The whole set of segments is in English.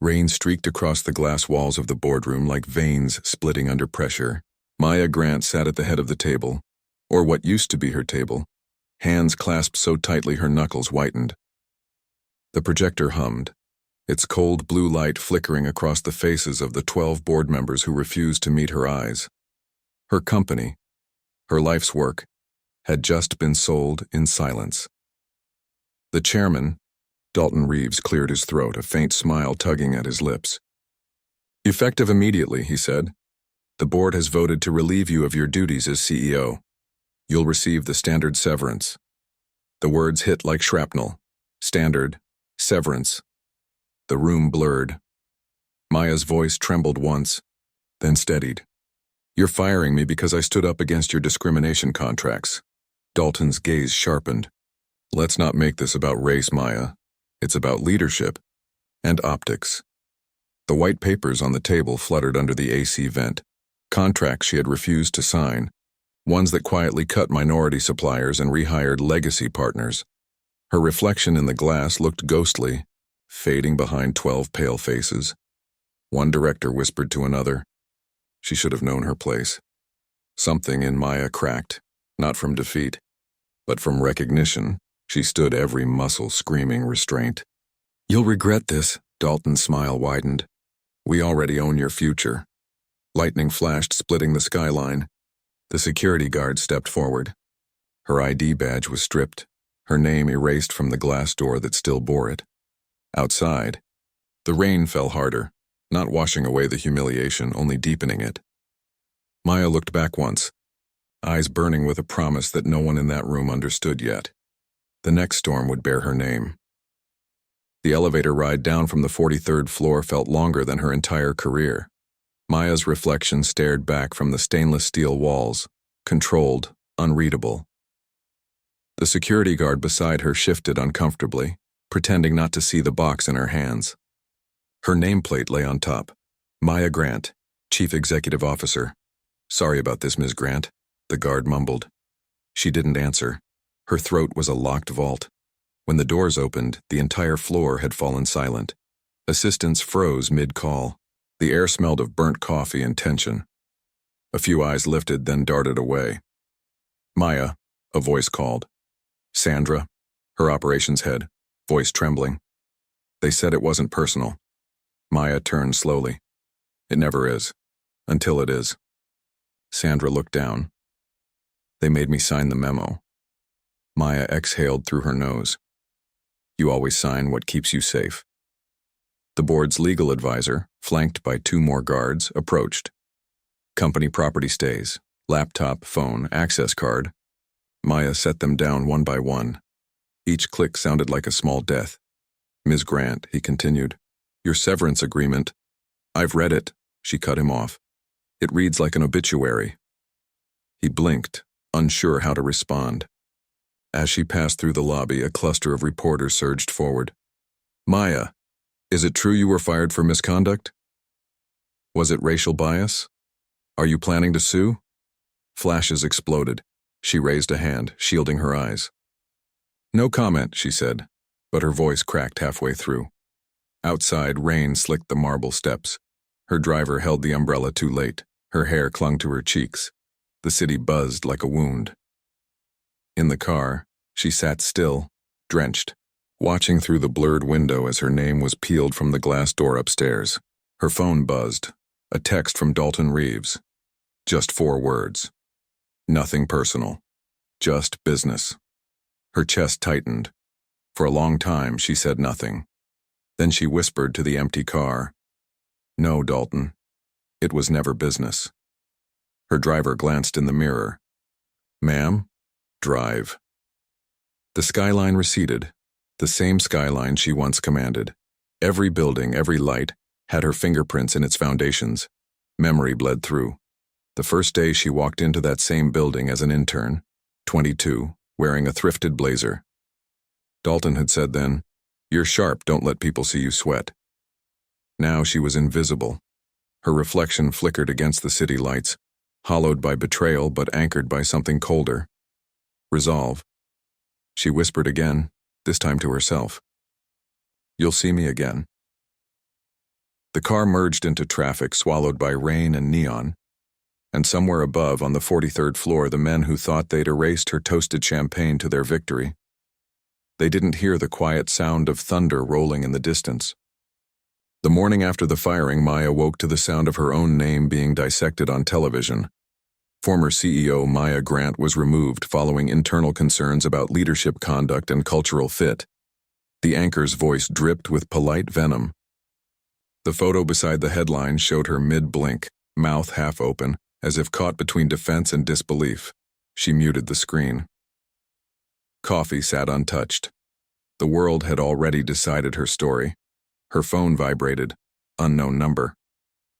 Rain streaked across the glass walls of the boardroom like veins splitting under pressure. Maya Grant sat at the head of the table, or what used to be her table, hands clasped so tightly her knuckles whitened. The projector hummed, its cold blue light flickering across the faces of the 12 board members who refused to meet her eyes. Her company, her life's work, had just been sold in silence. The chairman, Dalton Reeves, cleared his throat, a faint smile tugging at his lips. "Effective immediately," he said. "The board has voted to relieve you of your duties as CEO. You'll receive the standard severance." The words hit like shrapnel. Standard, severance. The room blurred. Maya's voice trembled once, then steadied. "You're firing me because I stood up against your discrimination contracts." Dalton's gaze sharpened. "Let's not make this about race, Maya. It's about leadership and optics." The white papers on the table fluttered under the AC vent. Contracts she had refused to sign, ones that quietly cut minority suppliers and rehired legacy partners. Her reflection in the glass looked ghostly, fading behind 12 pale faces. One director whispered to another. She should have known her place. Something in Maya cracked, not from defeat, but from recognition. She stood, every muscle screaming restraint. "You'll regret this," Dalton's smile widened. "We already own your future." Lightning flashed, splitting the skyline. The security guard stepped forward. Her ID badge was stripped, her name erased from the glass door that still bore it. Outside, the rain fell harder, not washing away the humiliation, only deepening it. Maya looked back once, eyes burning with a promise that no one in that room understood yet. The next storm would bear her name. The elevator ride down from the 43rd floor felt longer than her entire career. Maya's reflection stared back from the stainless steel walls, controlled, unreadable. The security guard beside her shifted uncomfortably, pretending not to see the box in her hands. Her nameplate lay on top. Maya Grant, Chief Executive Officer. "Sorry about this, Ms. Grant," the guard mumbled. She didn't answer. Her throat was a locked vault. When the doors opened, the entire floor had fallen silent. Assistants froze mid-call. The air smelled of burnt coffee and tension. A few eyes lifted, then darted away. "Maya," a voice called. "Sandra," her operations head, voice trembling. "They said it wasn't personal." Maya turned slowly. "It never is. Until it is." Sandra looked down. "They made me sign the memo." Maya exhaled through her nose. "You always sign what keeps you safe." The board's legal advisor, flanked by 2 more guards, approached. "Company property stays, laptop, phone, access card." Maya set them down one by one. Each click sounded like a small death. "Ms. Grant," he continued, "your severance agreement—" "I've read it," she cut him off. "It reads like an obituary." He blinked, unsure how to respond. As she passed through the lobby, a cluster of reporters surged forward. "Maya, is it true you were fired for misconduct? Was it racial bias? Are you planning to sue?" Flashes exploded. She raised a hand, shielding her eyes. "No comment," she said, but her voice cracked halfway through. Outside, rain slicked the marble steps. Her driver held the umbrella too late. Her hair clung to her cheeks. The city buzzed like a wound. In the car, she sat still, drenched, watching through the blurred window as her name was peeled from the glass door upstairs. Her phone buzzed, a text from Dalton Reeves. Just 4 words. Nothing personal. Just business. Her chest tightened. For a long time, she said nothing. Then she whispered to the empty car, "No, Dalton. It was never business." Her driver glanced in the mirror. "Ma'am, drive." The skyline receded, the same skyline she once commanded. Every building, every light, had her fingerprints in its foundations. Memory bled through. The first day she walked into that same building as an intern, 22, wearing a thrifted blazer. Dalton had said then, "You're sharp, don't let people see you sweat." Now she was invisible. Her reflection flickered against the city lights, hollowed by betrayal but anchored by something colder. Resolve. She whispered again, this time to herself. "You'll see me again." The car merged into traffic, swallowed by rain and neon, and somewhere above, on the 43rd floor, the men who thought they'd erased her toasted champagne to their victory. They didn't hear the quiet sound of thunder rolling in the distance. The morning after the firing, Maya woke to the sound of her own name being dissected on television. Former CEO Maya Grant was removed following internal concerns about leadership conduct and cultural fit. The anchor's voice dripped with polite venom. The photo beside the headline showed her mid-blink, mouth half open, as if caught between defense and disbelief. She muted the screen. Coffee sat untouched. The world had already decided her story. Her phone vibrated. Unknown number.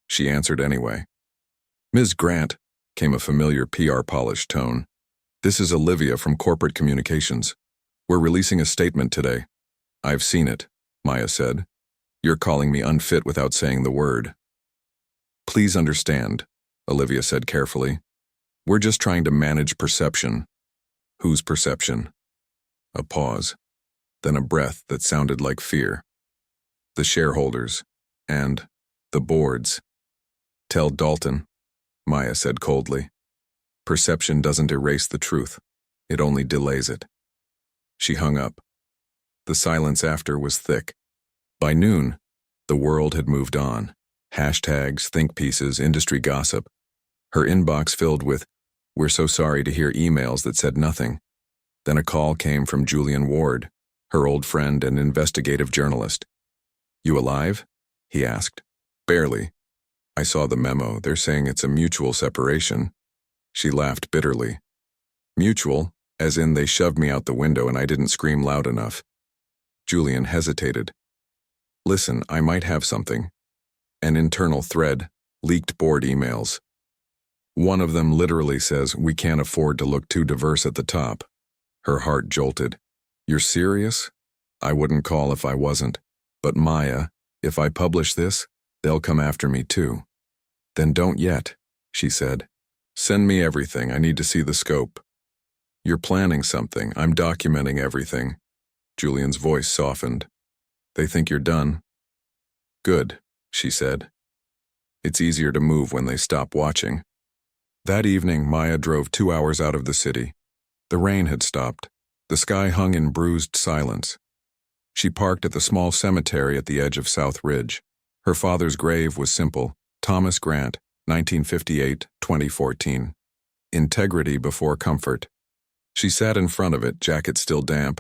She answered anyway. "Ms. Grant," came a familiar PR-polished tone. "This is Olivia from Corporate Communications. We're releasing a statement today." "I've seen it," Maya said. "You're calling me unfit without saying the word." "Please understand," Olivia said carefully. "We're just trying to manage perception." "Whose perception?" A pause, then a breath that sounded like fear. "The shareholders and the boards." "Tell Dalton," Maya said coldly. "Perception doesn't erase the truth. It only delays it." She hung up. The silence after was thick. By noon, the world had moved on. Hashtags, think pieces, industry gossip. Her inbox filled with, "We're so sorry," to hear emails that said nothing. Then a call came from Julian Ward, her old friend and investigative journalist. "You alive?" he asked. "Barely. I saw the memo. They're saying it's a mutual separation." She laughed bitterly. "Mutual, as in they shoved me out the window and I didn't scream loud enough." Julian hesitated. "Listen, I might have something." An internal thread, leaked board emails. One of them literally says, "We can't afford to look too diverse at the top." Her heart jolted. "You're serious?" "I wouldn't call if I wasn't. But Maya, if I publish this, they'll come after me too." "Then don't yet," she said. "Send me everything. I need to see the scope." "You're planning something. I'm documenting everything." Julian's voice softened. "They think you're done." "Good," she said. "It's easier to move when they stop watching." That evening, Maya drove 2 hours out of the city. The rain had stopped. The sky hung in bruised silence. She parked at the small cemetery at the edge of South Ridge. Her father's grave was simple: Thomas Grant, 1958-2014. Integrity before comfort. She sat in front of it, jacket still damp,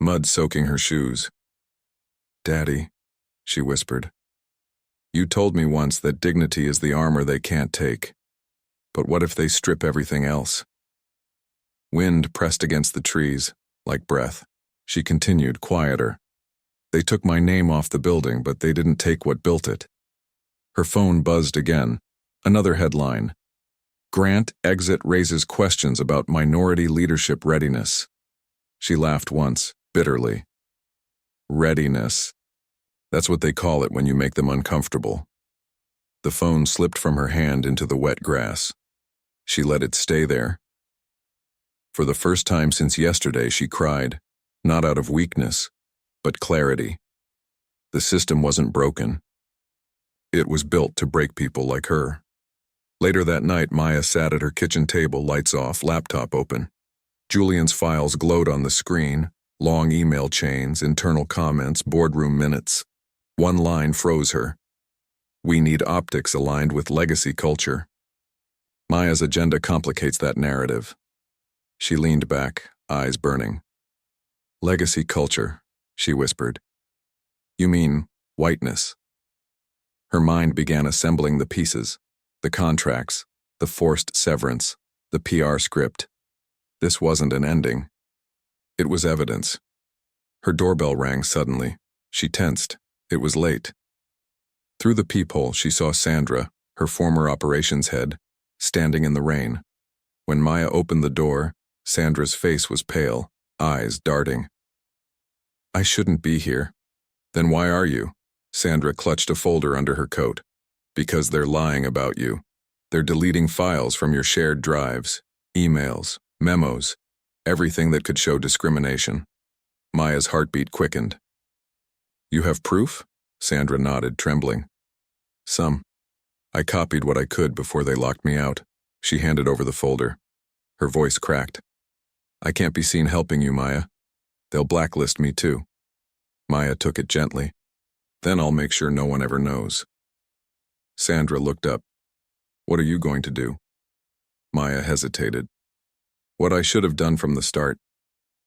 mud soaking her shoes. "Daddy," she whispered, "you told me once that dignity is the armor they can't take. But what if they strip everything else?" Wind pressed against the trees, like breath. She continued, quieter. "They took my name off the building, but they didn't take what built it." Her phone buzzed again. Another headline. "Grant exit raises questions about minority leadership readiness." She laughed once, bitterly. Readiness. That's what they call it when you make them uncomfortable. The phone slipped from her hand into the wet grass. She let it stay there. For the first time since yesterday, she cried, not out of weakness, but clarity. The system wasn't broken. It was built to break people like her. Later that night, Maya sat at her kitchen table, lights off, laptop open. Julian's files glowed on the screen, long email chains, internal comments, boardroom minutes. One line froze her. "We need optics aligned with legacy culture." Maya's agenda complicates that narrative. She leaned back, eyes burning. "Legacy culture," she whispered. "You mean whiteness?" Her mind began assembling the pieces, the contracts, the forced severance, the PR script. This wasn't an ending. It was evidence. Her doorbell rang suddenly. She tensed. It was late. Through the peephole, she saw Sandra, her former operations head, standing in the rain. When Maya opened the door, Sandra's face was pale, eyes darting. "I shouldn't be here." "Then why are you?" Sandra clutched a folder under her coat. "Because they're lying about you. They're deleting files from your shared drives, emails, memos, everything that could show discrimination." Maya's heartbeat quickened. "You have proof?" Sandra nodded, trembling. Some. I copied what I could before they locked me out. She handed over the folder. Her voice cracked. I can't be seen helping you, Maya. They'll blacklist me too. Maya took it gently. Then I'll make sure no one ever knows. Sandra looked up. What are you going to do? Maya hesitated. What I should have done from the start.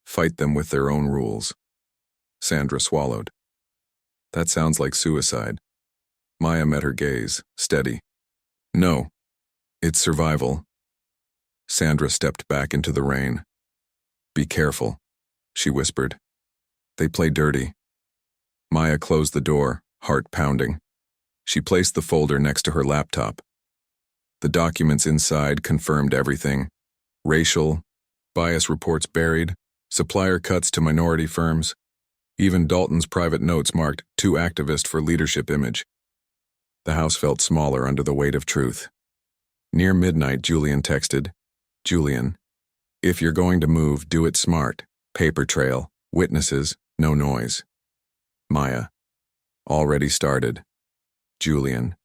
Fight them with their own rules. Sandra swallowed. That sounds like suicide. Maya met her gaze, steady. No, it's survival. Sandra stepped back into the rain. Be careful, she whispered. They play dirty. Maya closed the door, heart pounding. She placed the folder next to her laptop. The documents inside confirmed everything. Racial, bias reports buried, supplier cuts to minority firms. Even Dalton's private notes marked "to activist for leadership image." The house felt smaller under the weight of truth. Near midnight, Julian texted, Julian, if you're going to move, do it smart. Paper trail, witnesses, no noise. Maya, already started. Julian,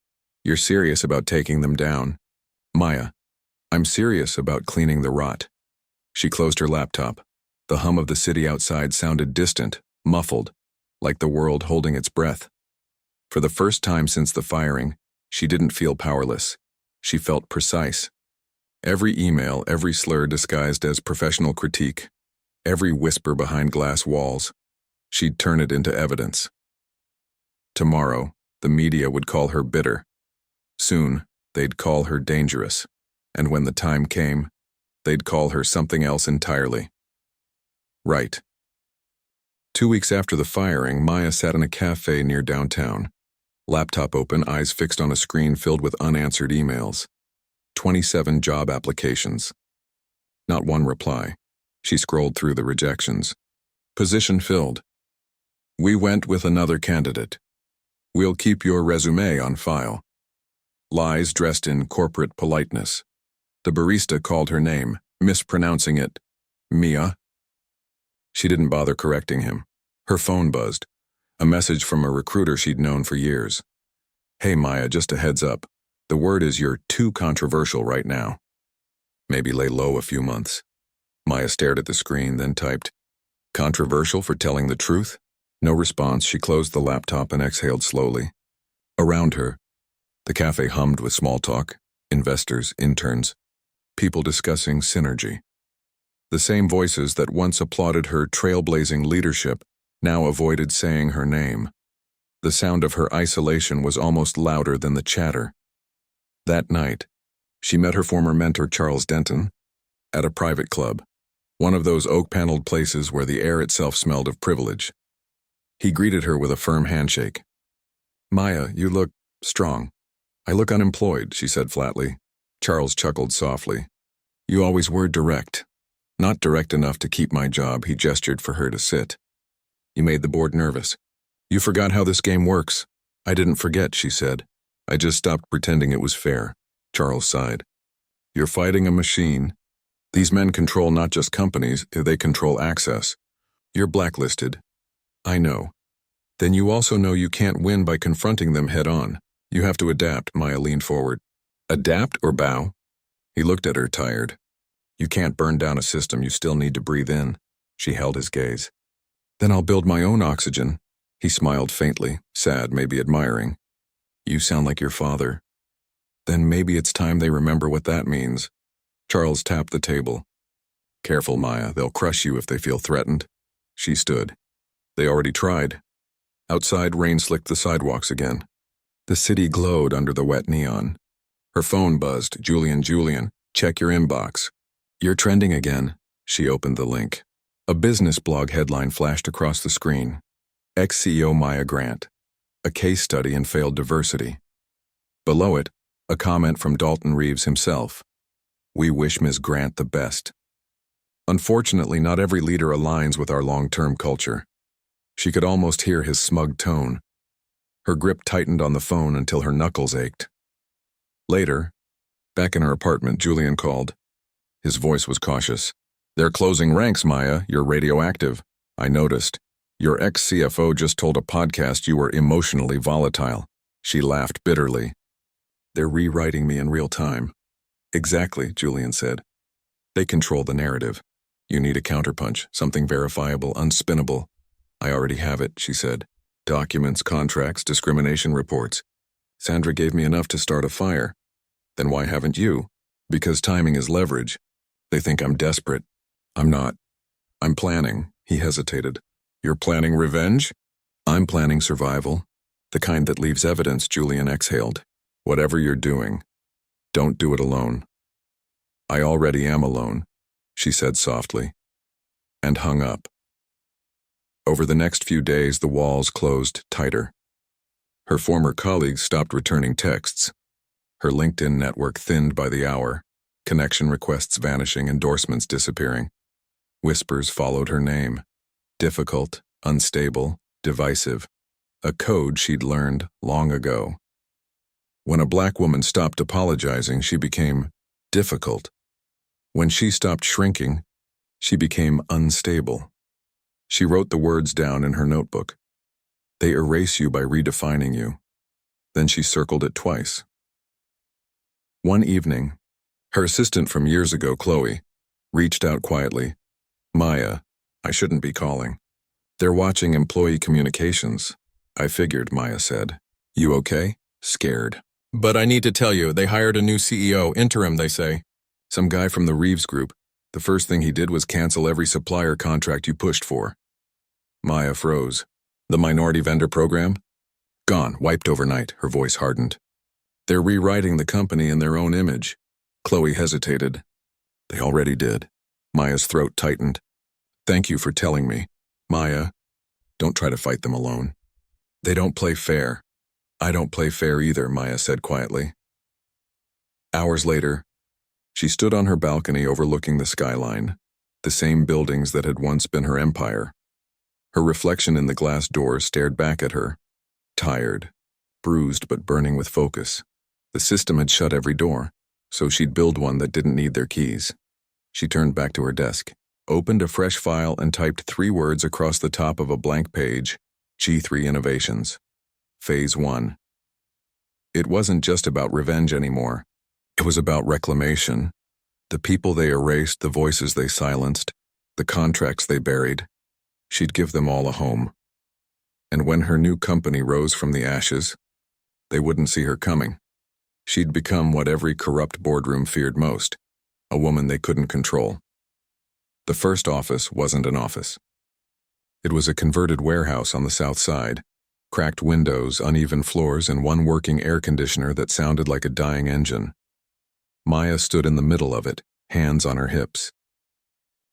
you're serious about taking them down. Maya, I'm serious about cleaning the rot. She closed her laptop. The hum of the city outside sounded distant, muffled, like the world holding its breath. For the first time since the firing, she didn't feel powerless. She felt precise. Every email, every slur disguised as professional critique, every whisper behind glass walls, she'd turn it into evidence. Tomorrow, the media would call her bitter. Soon, they'd call her dangerous. And when the time came, they'd call her something else entirely. Right. 2 weeks after the firing, Maya sat in a cafe near downtown. Laptop open, eyes fixed on a screen filled with unanswered emails. 27 job applications. Not one reply. She scrolled through the rejections. Position filled. We went with another candidate. We'll keep your resume on file. Lies dressed in corporate politeness. The barista called her name, mispronouncing it, Mia. She didn't bother correcting him. Her phone buzzed. A message from a recruiter she'd known for years. Hey Maya, just a heads up. The word is you're too controversial right now. Maybe lay low a few months. Maya stared at the screen, then typed, controversial for telling the truth? No response. She closed the laptop and exhaled slowly. Around her, the cafe hummed with small talk, investors, interns, people discussing synergy. The same voices that once applauded her trailblazing leadership now avoided saying her name. The sound of her isolation was almost louder than the chatter. That night, she met her former mentor Charles Denton at a private club, one of those oak-paneled places where the air itself smelled of privilege. He greeted her with a firm handshake. Maya, you look strong. I look unemployed, she said flatly. Charles chuckled softly. You always were direct. Not direct enough to keep my job, he gestured for her to sit. You made the board nervous. You forgot how this game works. I didn't forget, she said. I just stopped pretending it was fair. Charles sighed. You're fighting a machine. These men control not just companies, they control access. You're blacklisted. I know. Then you also know you can't win by confronting them head on. You have to adapt, Maya leaned forward. Adapt or bow? He looked at her, tired. You can't burn down a system you still need to breathe in. She held his gaze. Then I'll build my own oxygen. He smiled faintly, sad, maybe admiring. You sound like your father. Then maybe it's time they remember what that means. Charles tapped the table. Careful, Maya, they'll crush you if they feel threatened. She stood. They already tried. Outside, rain slicked the sidewalks again. The city glowed under the wet neon. Her phone buzzed. Julian, check your inbox. You're trending again. She opened the link. A business blog headline flashed across the screen. Ex-CEO Maya Grant. A case study in failed diversity. Below it, a comment from Dalton Reeves himself. We wish Ms. Grant the best. Unfortunately, not every leader aligns with our long-term culture. She could almost hear his smug tone. Her grip tightened on the phone until her knuckles ached. Later, back in her apartment, Julian called. His voice was cautious. They're closing ranks, Maya. You're radioactive. I noticed. Your ex-CFO just told a podcast you were emotionally volatile. She laughed bitterly. They're rewriting me in real time. Exactly, Julian said. They control the narrative. You need a counterpunch, something verifiable, unspinnable. I already have it, she said. Documents, contracts, discrimination reports. Sandra gave me enough to start a fire. Then why haven't you? Because timing is leverage. They think I'm desperate. I'm not. I'm planning. He hesitated. You're planning revenge? I'm planning survival. The kind that leaves evidence, Julian exhaled. Whatever you're doing, don't do it alone. I already am alone, she said softly, and hung up. Over the next few days, the walls closed tighter. Her former colleagues stopped returning texts. Her LinkedIn network thinned by the hour, connection requests vanishing, endorsements disappearing. Whispers followed her name. Difficult, unstable, divisive. A code she'd learned long ago. When a black woman stopped apologizing, she became difficult. When she stopped shrinking, she became unstable. She wrote the words down in her notebook. They erase you by redefining you. Then she circled it twice. One evening, her assistant from years ago, Chloe, reached out quietly. Maya, I shouldn't be calling. They're watching employee communications. I figured, Maya said. You okay? Scared. But I need to tell you, they hired a new CEO, interim, they say. Some guy from the Reeves Group. The first thing he did was cancel every supplier contract you pushed for. Maya froze. The minority vendor program? Gone, wiped overnight, her voice hardened. They're rewriting the company in their own image. Chloe hesitated. They already did. Maya's throat tightened. Thank you for telling me. Maya, don't try to fight them alone. They don't play fair. I don't play fair either, Maya said quietly. Hours later, she stood on her balcony overlooking the skyline, the same buildings that had once been her empire. Her reflection in the glass door stared back at her, tired, bruised but burning with focus. The system had shut every door, so she'd build one that didn't need their keys. She turned back to her desk, opened a fresh file and typed 3 words across the top of a blank page, G3 Innovations. Phase 1. It wasn't just about revenge anymore. It was about reclamation. The people they erased, the voices they silenced, the contracts they buried. She'd give them all a home. And when her new company rose from the ashes, they wouldn't see her coming. She'd become what every corrupt boardroom feared most, a woman they couldn't control. The first office wasn't an office. It was a converted warehouse on the south side, cracked windows, uneven floors, and one working air conditioner that sounded like a dying engine. Maya stood in the middle of it, hands on her hips.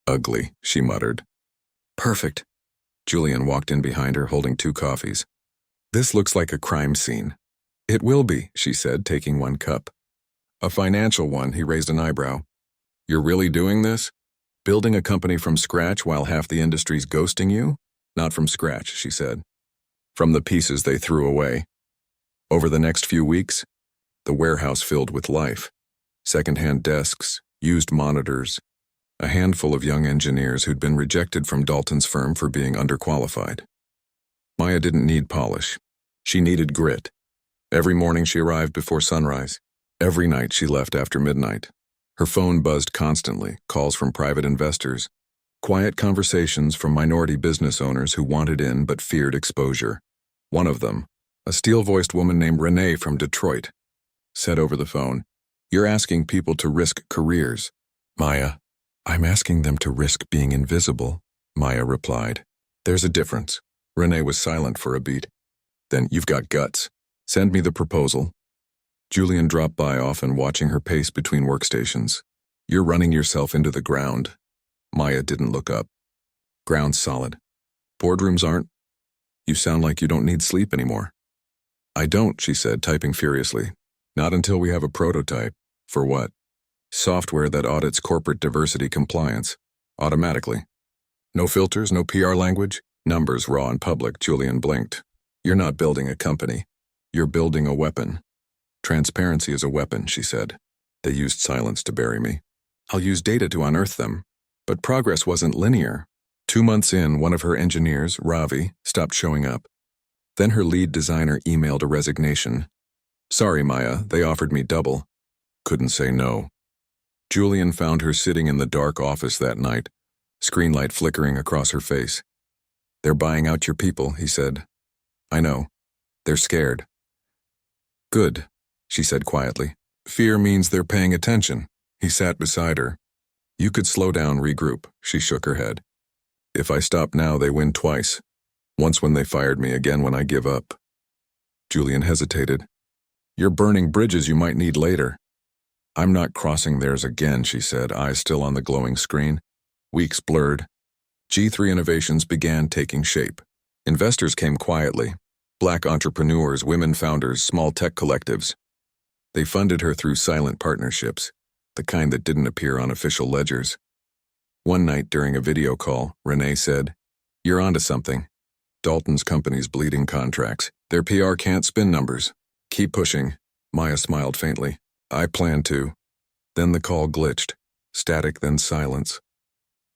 Ugly, she muttered. Perfect. Julian walked in behind her, holding 2 coffees. This looks like a crime scene. It will be, she said, taking 1 cup. A financial one, he raised an eyebrow. You're really doing this? Building a company from scratch while half the industry's ghosting you? Not from scratch, she said. From the pieces they threw away. Over the next few weeks, the warehouse filled with life. Second-hand desks, used monitors, a handful of young engineers who'd been rejected from Dalton's firm for being underqualified. Maya didn't need polish. She needed grit. Every morning she arrived before sunrise. Every night she left after midnight. Her phone buzzed constantly, calls from private investors, quiet conversations from minority business owners who wanted in but feared exposure. One of them, a steel-voiced woman named Renee from Detroit, said over the phone, You're asking people to risk careers. Maya, I'm asking them to risk being invisible, Maya replied. There's a difference. Renee was silent for a beat. Then you've got guts. Send me the proposal. Julian dropped by, often watching her pace between workstations. You're running yourself into the ground. Maya didn't look up. Ground's solid. Boardrooms aren't. You sound like you don't need sleep anymore. I don't, she said, typing furiously. Not until we have a prototype. For what? Software that audits corporate diversity compliance. Automatically. No filters, no PR language. Numbers raw and public, Julian blinked. You're not building a company. You're building a weapon. Transparency is a weapon, she said. They used silence to bury me. I'll use data to unearth them. But progress wasn't linear. 2 months in, one of her engineers, Ravi, stopped showing up. Then her lead designer emailed a resignation. Sorry, Maya, they offered me double. Couldn't say no. Julian found her sitting in the dark office that night, screen light flickering across her face. They're buying out your people, he said. I know. They're scared. Good, she said quietly. Fear means they're paying attention. He sat beside her. You could slow down, regroup, she shook her head. If I stop now, they win twice. Once when they fired me, again when I give up. Julian hesitated. You're burning bridges you might need later. I'm not crossing theirs again, she said, eyes still on the glowing screen. Weeks blurred. G3 Innovations began taking shape. Investors came quietly. Black entrepreneurs, women founders, small tech collectives. They funded her through silent partnerships, the kind that didn't appear on official ledgers. One night during a video call, Renee said, You're onto something. Dalton's company's bleeding contracts. Their PR can't spin numbers. Keep pushing. Maya smiled faintly. I plan to. Then the call glitched. Static, then silence.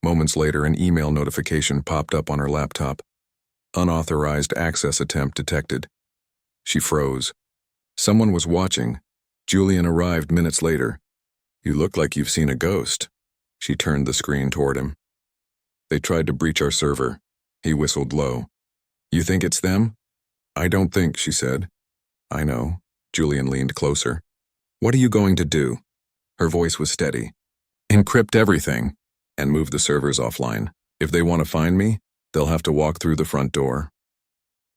Moments later, an email notification popped up on her laptop. Unauthorized access attempt detected. She froze. Someone was watching. Julian arrived minutes later. You look like you've seen a ghost. She turned the screen toward him. They tried to breach our server. He whistled low. You think it's them? I don't think, she said. I know. Julian leaned closer. What are you going to do? Her voice was steady. Encrypt everything and move the servers offline. If they want to find me, they'll have to walk through the front door.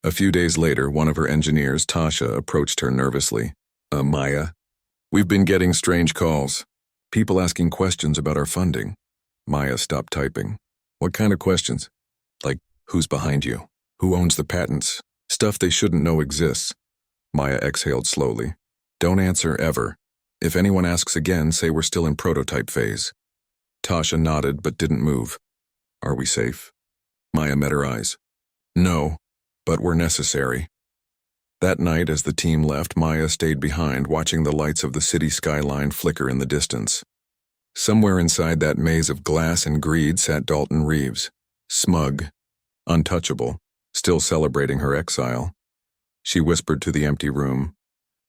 A few days later, one of her engineers, Tasha, approached her nervously. Maya, we've been getting strange calls. People asking questions about our funding. Maya stopped typing. What kind of questions? Like, who's behind you? Who owns the patents? Stuff they shouldn't know exists. Maya exhaled slowly. Don't answer ever. If anyone asks again, say we're still in prototype phase. Tasha nodded but didn't move. Are we safe? Maya met her eyes. No, but we're necessary. That night, as the team left, Maya stayed behind, watching the lights of the city skyline flicker in the distance. Somewhere inside that maze of glass and greed sat Dalton Reeves, smug, untouchable, still celebrating her exile. She whispered to the empty room,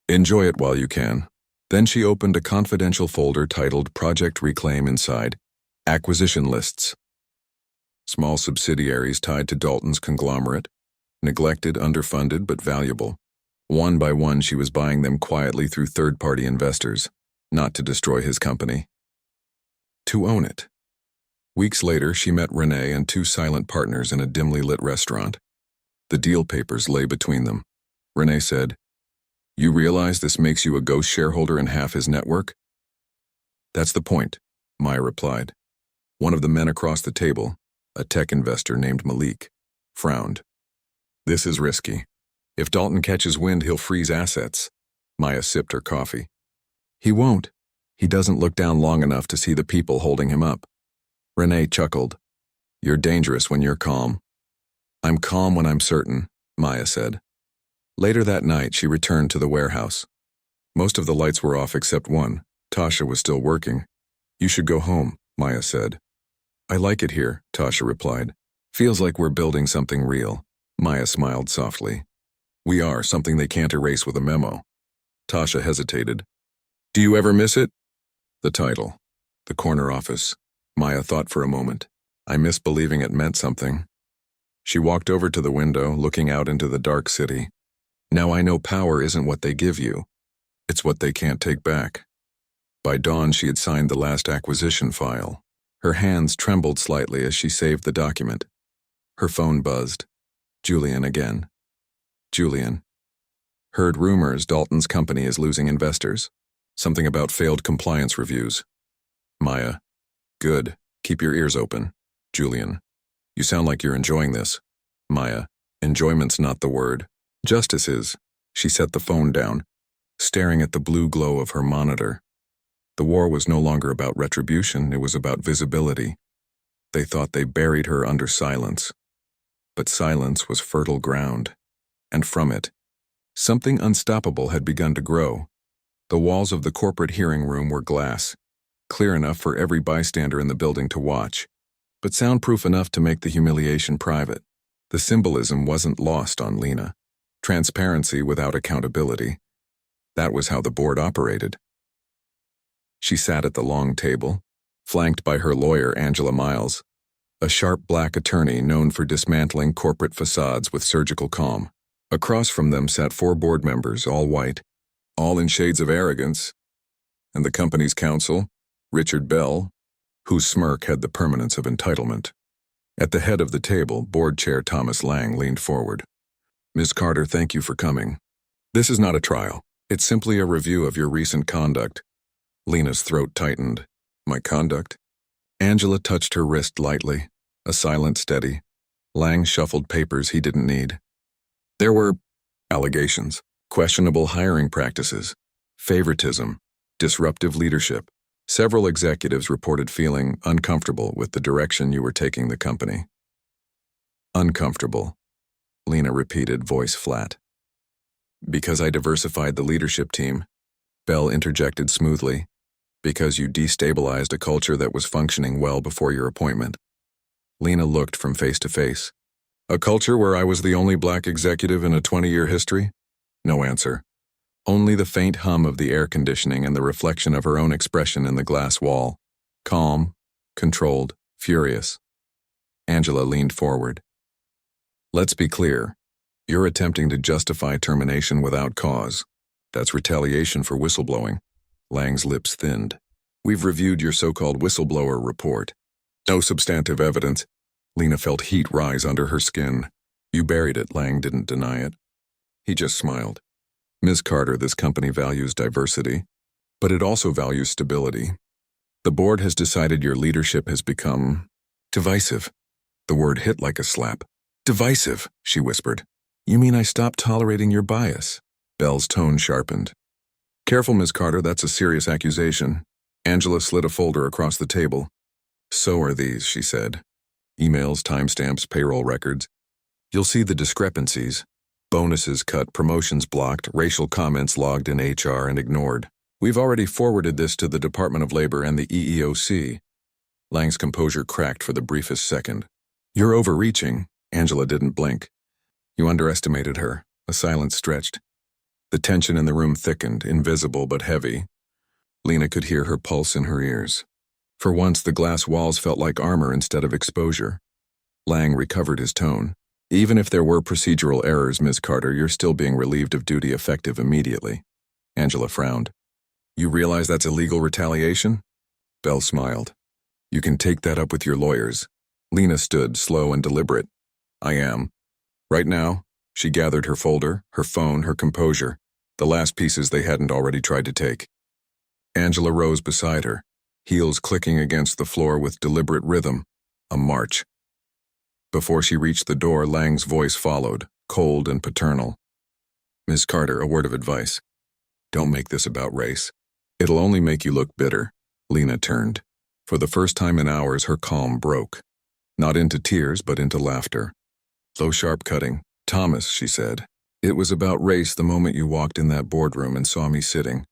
Enjoy it while you can. Then she opened a confidential folder titled Project Reclaim inside, Acquisition Lists. Small subsidiaries tied to Dalton's conglomerate, neglected, underfunded, but valuable. One by one, she was buying them quietly through third-party investors, not to destroy his company. To own it. Weeks later, she met Renee and two silent partners in a dimly lit restaurant. The deal papers lay between them. Renee said, You realize this makes you a ghost shareholder in half his network? That's the point, Maya replied. One of the men across the table, a tech investor named Malik, frowned. This is risky. If Dalton catches wind, he'll freeze assets. Maya sipped her coffee. He won't. He doesn't look down long enough to see the people holding him up. Renee chuckled. You're dangerous when you're calm. I'm calm when I'm certain, Maya said. Later that night, she returned to the warehouse. Most of the lights were off except one. Tasha was still working. You should go home, Maya said. I like it here, Tasha replied. Feels like we're building something real. Maya smiled softly. We are, something they can't erase with a memo. Tasha hesitated. Do you ever miss it? The title. The corner office. Maya thought for a moment. I miss believing it meant something. She walked over to the window, looking out into the dark city. Now I know power isn't what they give you. It's what they can't take back. By dawn, she had signed the last acquisition file. Her hands trembled slightly as she saved the document. Her phone buzzed. Julian again. Julian. Heard rumors Dalton's company is losing investors. Something about failed compliance reviews. Maya. Good. Keep your ears open. Julian. You sound like you're enjoying this. Maya. Enjoyment's not the word. Justice is. She set the phone down, staring at the blue glow of her monitor. The war was no longer about retribution, it was about visibility. They thought they buried her under silence. But silence was fertile ground. And from it, something unstoppable had begun to grow. The walls of the corporate hearing room were glass, clear enough for every bystander in the building to watch, but soundproof enough to make the humiliation private. The symbolism wasn't lost on Lena. Transparency without accountability. That was how the board operated. She sat at the long table, flanked by her lawyer, Angela Miles, a sharp black attorney known for dismantling corporate facades with surgical calm. Across from them sat 4 board members, all white, all in shades of arrogance, and the company's counsel, Richard Bell, whose smirk had the permanence of entitlement. At the head of the table, board chair Thomas Lang leaned forward. "Ms. Carter, thank you for coming. This is not a trial. It's simply a review of your recent conduct." Lena's throat tightened. "My conduct?" Angela touched her wrist lightly, a silent steady. Lang shuffled papers he didn't need. There were allegations, questionable hiring practices, favoritism, disruptive leadership. Several executives reported feeling uncomfortable with the direction you were taking the company. "Uncomfortable," Lena repeated, voice flat. "Because I diversified the leadership team," Bell interjected smoothly. "Because you destabilized a culture that was functioning well before your appointment." Lena looked from face to face. "A culture where I was the only black executive in a 20-year history?" No answer. Only the faint hum of the air conditioning and the reflection of her own expression in the glass wall. Calm, controlled, furious. Angela leaned forward. "Let's be clear. You're attempting to justify termination without cause. That's retaliation for whistleblowing." Lang's lips thinned. "We've reviewed your so-called whistleblower report. No substantive evidence." Lena felt heat rise under her skin. "You buried it." Lang didn't deny it. He just smiled. "Ms. Carter, this company values diversity, but it also values stability. The board has decided your leadership has become divisive." The word hit like a slap. "Divisive," she whispered. "You mean I stopped tolerating your bias?" Bell's tone sharpened. "Careful, Ms. Carter, that's a serious accusation." Angela slid a folder across the table. "So are these," she said. "Emails, timestamps, payroll records. You'll see the discrepancies. Bonuses cut, promotions blocked, racial comments logged in HR and ignored. We've already forwarded this to the Department of Labor and the EEOC." Lang's composure cracked for the briefest second. "You're overreaching." Angela didn't blink. "You underestimated her." A silence stretched. The tension in the room thickened, invisible but heavy. Lena could hear her pulse in her ears. For once, the glass walls felt like armor instead of exposure. Lang recovered his tone. "Even if there were procedural errors, Ms. Carter, you're still being relieved of duty effective immediately." Angela frowned. "You realize that's illegal retaliation?" Bell smiled. "You can take that up with your lawyers." Lena stood, slow and deliberate. "I am. Right now." She gathered her folder, her phone, her composure, the last pieces they hadn't already tried to take. Angela rose beside her, heels clicking against the floor with deliberate rhythm, a march. Before she reached the door, Lang's voice followed, cold and paternal. "Ms. Carter, a word of advice. Don't make this about race. It'll only make you look bitter." Lena turned. For the first time in hours, her calm broke. Not into tears, but into laughter. Low, sharp cutting. "Thomas," she said, "it was about race the moment you walked in that boardroom and saw me sitting,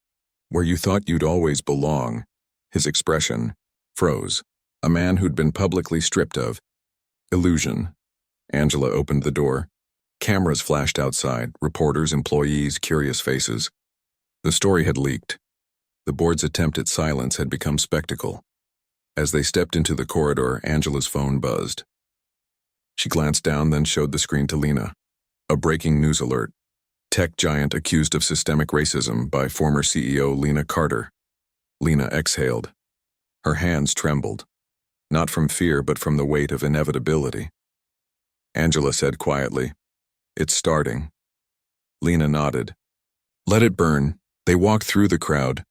where you thought you'd always belong." His expression froze. A man who'd been publicly stripped of illusion. Angela opened the door. Cameras flashed outside, reporters, employees, curious faces. The story had leaked. The board's attempt at silence had become spectacle. As they stepped into the corridor, Angela's phone buzzed. She glanced down, then showed the screen to Lena. A breaking news alert. Tech giant accused of systemic racism by former CEO Lena Carter. Lena exhaled. Her hands trembled. Not from fear, but from the weight of inevitability. Angela said quietly, "It's starting." Lena nodded. "Let it burn." They walked through the crowd.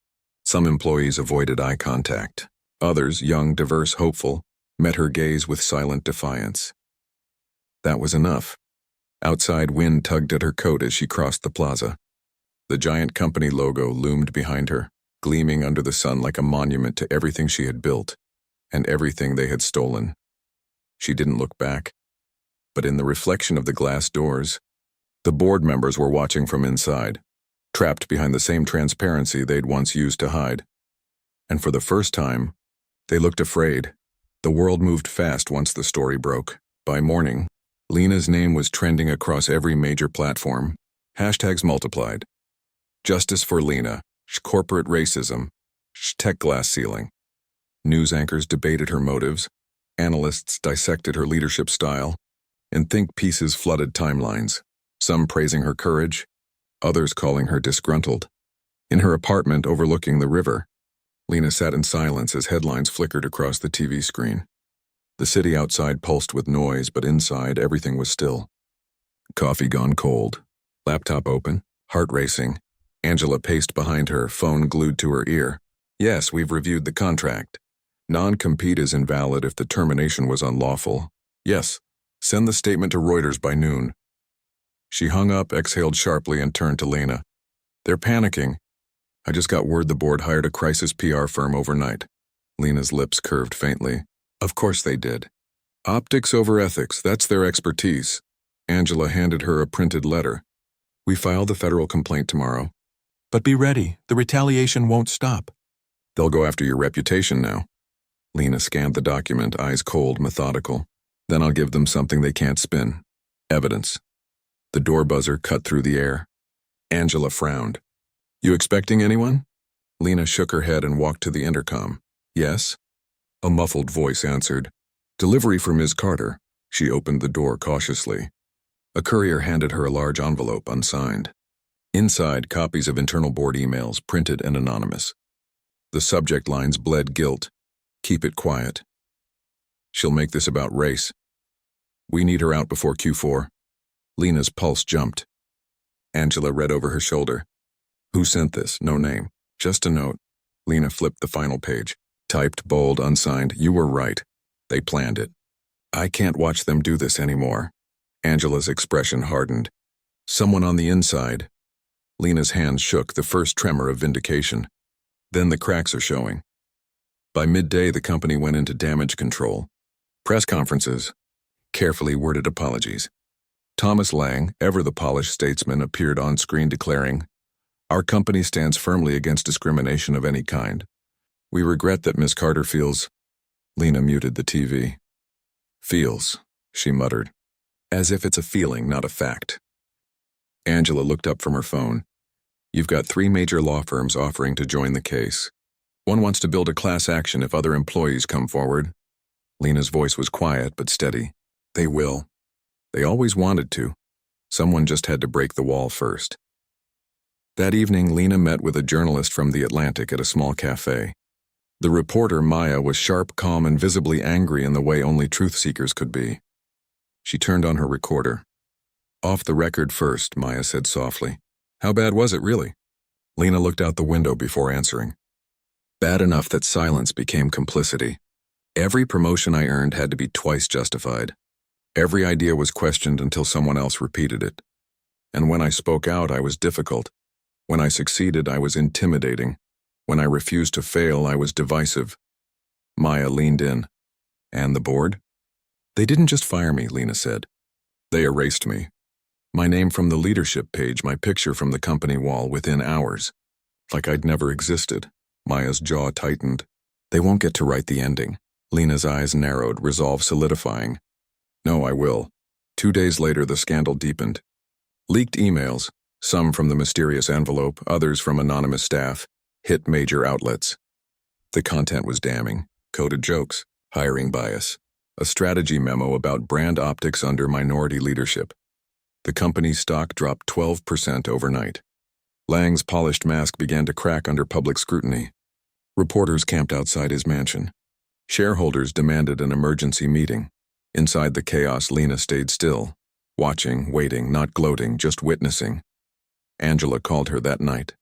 Some employees avoided eye contact. Others, young, diverse, hopeful, met her gaze with silent defiance. That was enough. Outside, wind tugged at her coat as she crossed the plaza. The giant company logo loomed behind her, gleaming under the sun like a monument to everything she had built and everything they had stolen. She didn't look back. But in the reflection of the glass doors, the board members were watching from inside, trapped behind the same transparency they'd once used to hide. And for the first time, they looked afraid. The world moved fast once the story broke. By morning, Lena's name was trending across every major platform, Hashtags multiplied. Justice for Lena. Corporate racism. Tech glass ceiling. News anchors debated her motives. Analysts dissected her leadership style. And think pieces flooded timelines. Some praising her courage. Others calling her disgruntled. In her apartment overlooking the river, Lena sat in silence as headlines flickered across the TV screen. The city outside pulsed with noise, but inside everything was still. Coffee gone cold. Laptop open. Heart racing. Angela paced behind her, phone glued to her ear. Yes, we've reviewed the contract. Non-compete is invalid if the termination was unlawful. Yes, send the statement to Reuters by noon. She hung up, exhaled sharply, and turned to Lena. They're panicking. I just got word the board hired a crisis PR firm overnight. Lena's lips curved faintly. Of course they did. Optics over ethics, that's their expertise. Angela handed her a printed letter. We file the federal complaint tomorrow. But be ready, the retaliation won't stop. They'll go after your reputation now. Lena scanned the document, eyes cold, methodical. Then I'll give them something they can't spin. Evidence. The door buzzer cut through the air. Angela frowned. You expecting anyone? Lena shook her head and walked to the intercom. Yes? A muffled voice answered. Delivery for Ms. Carter. She opened the door cautiously. A courier handed her a large envelope, unsigned. Inside, copies of internal board emails, printed and anonymous. The subject lines bled guilt. Keep it quiet. She'll make this about race. We need her out before Q4. Lena's pulse jumped. Angela read over her shoulder. Who sent this? No name. Just a note. Lena flipped the final page. Typed, bold, unsigned. You were right. They planned it. I can't watch them do this anymore. Angela's expression hardened. Someone on the inside. Lena's hands shook, the first tremor of vindication. Then the cracks are showing. By midday, the company went into damage control. Press conferences. Carefully worded apologies. Thomas Lang, ever the polished statesman, appeared on screen declaring, Our company stands firmly against discrimination of any kind. We regret that Miss Carter feels... Lena muted the TV. Feels, she muttered. As if it's a feeling, not a fact. Angela looked up from her phone. You've got 3 major law firms offering to join the case. One wants to build a class action if other employees come forward. Lena's voice was quiet but steady. They will. They always wanted to. Someone just had to break the wall first. That evening, Lena met with a journalist from The Atlantic at a small cafe. The reporter, Maya, was sharp, calm, and visibly angry in the way only truth seekers could be. She turned on her recorder. Off the record first, Maya said softly. How bad was it, really? Lena looked out the window before answering. Bad enough that silence became complicity. Every promotion I earned had to be twice justified. Every idea was questioned until someone else repeated it. And when I spoke out, I was difficult. When I succeeded, I was intimidating. When I refused to fail, I was divisive. Maya leaned in. And the board? They didn't just fire me, Lena said. They erased me. My name from the leadership page, my picture from the company wall within hours. Like I'd never existed. Maya's jaw tightened. They won't get to write the ending. Lena's eyes narrowed, resolve solidifying. No, I will. 2 days later, the scandal deepened. Leaked emails, some from the mysterious envelope, others from anonymous staff, hit major outlets. The content was damning. Coded jokes, hiring bias, a strategy memo about brand optics under minority leadership. The company's stock dropped 12% overnight. Lang's polished mask began to crack under public scrutiny. Reporters camped outside his mansion. Shareholders demanded an emergency meeting. Inside the chaos, Lena stayed still, watching, waiting, not gloating, just witnessing. Angela called her that night.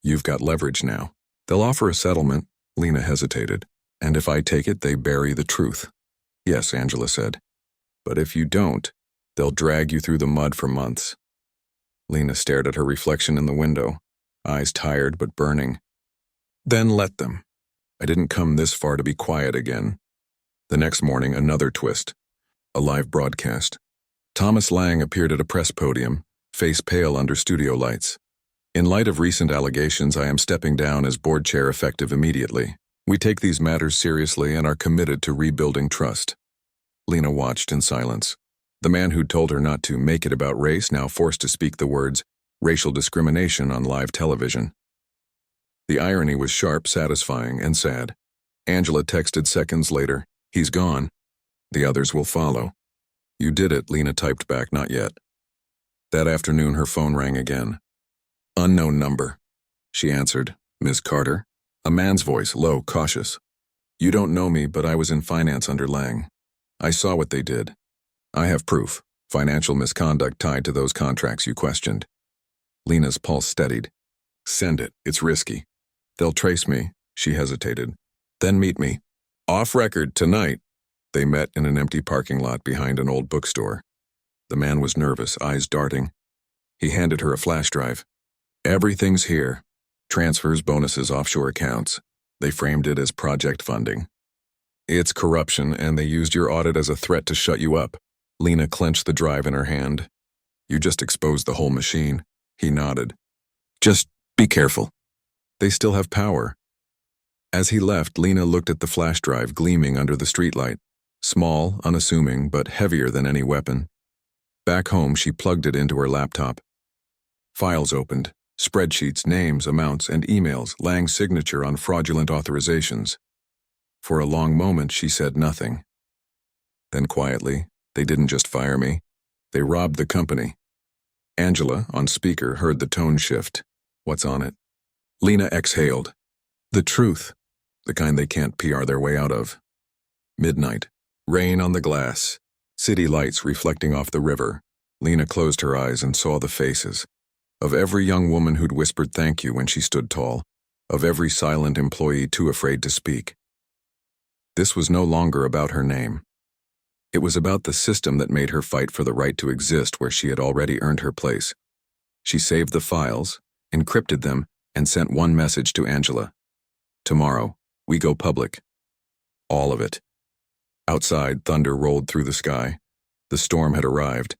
You've got leverage now. They'll offer a settlement. Lena hesitated. And if I take it, they bury the truth. Yes, Angela said. But if you don't, they'll drag you through the mud for months. Lena stared at her reflection in the window, eyes tired but burning. Then let them. I didn't come this far to be quiet again. The next morning, another twist. A live broadcast. Thomas Lang appeared at a press podium, face pale under studio lights. In light of recent allegations, I am stepping down as board chair effective immediately. We take these matters seriously and are committed to rebuilding trust. Lena watched in silence. The man who'd told her not to make it about race now forced to speak the words, racial discrimination on live television. The irony was sharp, satisfying, and sad. Angela texted seconds later, "He's gone. The others will follow." "You did it," Lena typed back, "not yet." That afternoon her phone rang again. "Unknown number." She answered, "Ms. Carter?" A man's voice, low, cautious. "You don't know me, but I was in finance under Lang. I saw what they did. I have proof. Financial misconduct tied to those contracts you questioned." Lena's pulse steadied. "Send it. It's risky. They'll trace me." She hesitated. "Then meet me. Off record, tonight." They met in an empty parking lot behind an old bookstore. The man was nervous, eyes darting. He handed her a flash drive. "Everything's here. Transfers, bonuses, offshore accounts." They framed it as project funding. "It's corruption, and they used your audit as a threat to shut you up." Lena clenched the drive in her hand. "You just exposed the whole machine." He nodded. "Just be careful. They still have power." As he left, Lena looked at the flash drive gleaming under the streetlight. Small, unassuming, but heavier than any weapon. Back home, she plugged it into her laptop. Files opened. Spreadsheets, names, amounts, and emails, Lang's signature on fraudulent authorizations. For a long moment, she said nothing. Then quietly, "They didn't just fire me. They robbed the company." Angela, on speaker, heard the tone shift. "What's on it?" Lena exhaled. "The truth. The kind they can't PR their way out of." Midnight. Rain on the glass. City lights reflecting off the river. Lena closed her eyes and saw the faces. Of every young woman who'd whispered thank you when she stood tall. Of every silent employee too afraid to speak. This was no longer about her name. It was about the system that made her fight for the right to exist where she had already earned her place. She saved the files, encrypted them, and sent one message to Angela. "Tomorrow, we go public." All of it. Outside, thunder rolled through the sky. The storm had arrived,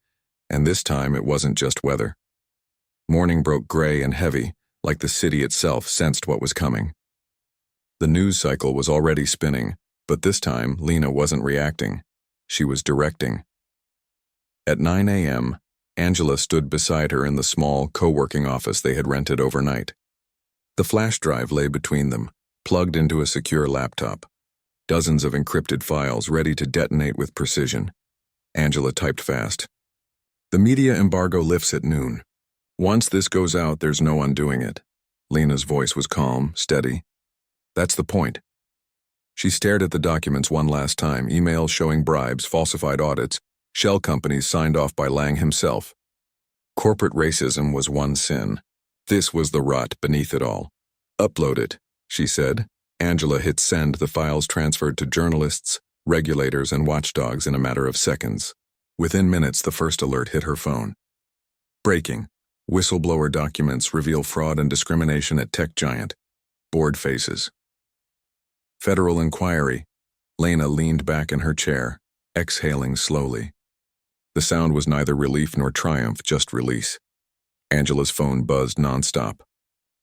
and this time it wasn't just weather. Morning broke gray and heavy, like the city itself sensed what was coming. The news cycle was already spinning, but this time Lena wasn't reacting. She was directing. At 9 a.m., Angela stood beside her in the small, co-working office they had rented overnight. The flash drive lay between them, plugged into a secure laptop. Dozens of encrypted files ready to detonate with precision. Angela typed fast. "The media embargo lifts at noon. Once this goes out, there's no undoing it." Lena's voice was calm, steady. "That's the point." She stared at the documents one last time, emails showing bribes, falsified audits, shell companies signed off by Lang himself. Corporate racism was one sin. This was the rot beneath it all. "Upload it," she said. Angela hit send. The files transferred to journalists, regulators, and watchdogs in a matter of seconds. Within minutes, the first alert hit her phone. Breaking. Whistleblower documents reveal fraud and discrimination at tech giant. Board faces. Federal inquiry. Lena leaned back in her chair, exhaling slowly. The sound was neither relief nor triumph, just release. Angela's phone buzzed nonstop.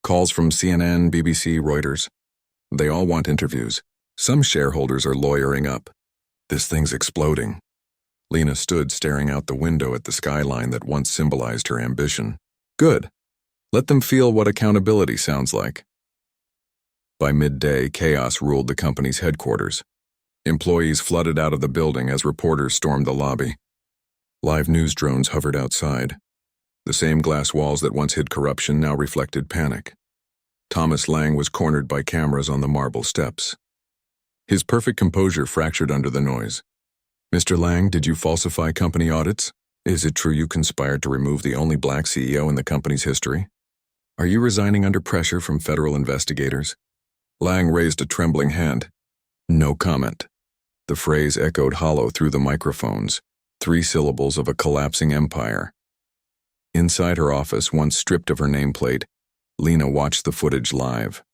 Calls from CNN, BBC, Reuters. They all want interviews. Some shareholders are lawyering up. This thing's exploding. Lena stood staring out the window at the skyline that once symbolized her ambition. Good. Let them feel what accountability sounds like. By midday, chaos ruled the company's headquarters. Employees flooded out of the building as reporters stormed the lobby. Live news drones hovered outside. The same glass walls that once hid corruption now reflected panic. Thomas Lang was cornered by cameras on the marble steps. His perfect composure fractured under the noise. "Mr. Lang, did you falsify company audits? Is it true you conspired to remove the only black CEO in the company's history? Are you resigning under pressure from federal investigators?" Lang raised a trembling hand. No comment. The phrase echoed hollow through the microphones, 3 syllables of a collapsing empire. Inside her office, once stripped of her nameplate, Lena watched the footage live.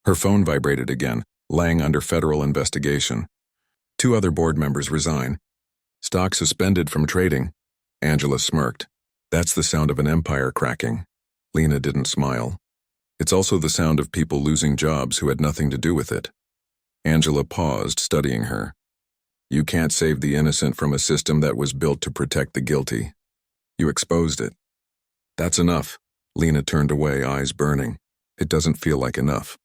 Her phone vibrated again. Lang under federal investigation. 2 other board members resign. Stock suspended from trading. Angela smirked. That's the sound of an empire cracking. Lena didn't smile. It's also the sound of people losing jobs who had nothing to do with it. Angela paused, studying her. You can't save the innocent from a system that was built to protect the guilty. You exposed it. That's enough. Lena turned away, eyes burning. It doesn't feel like enough.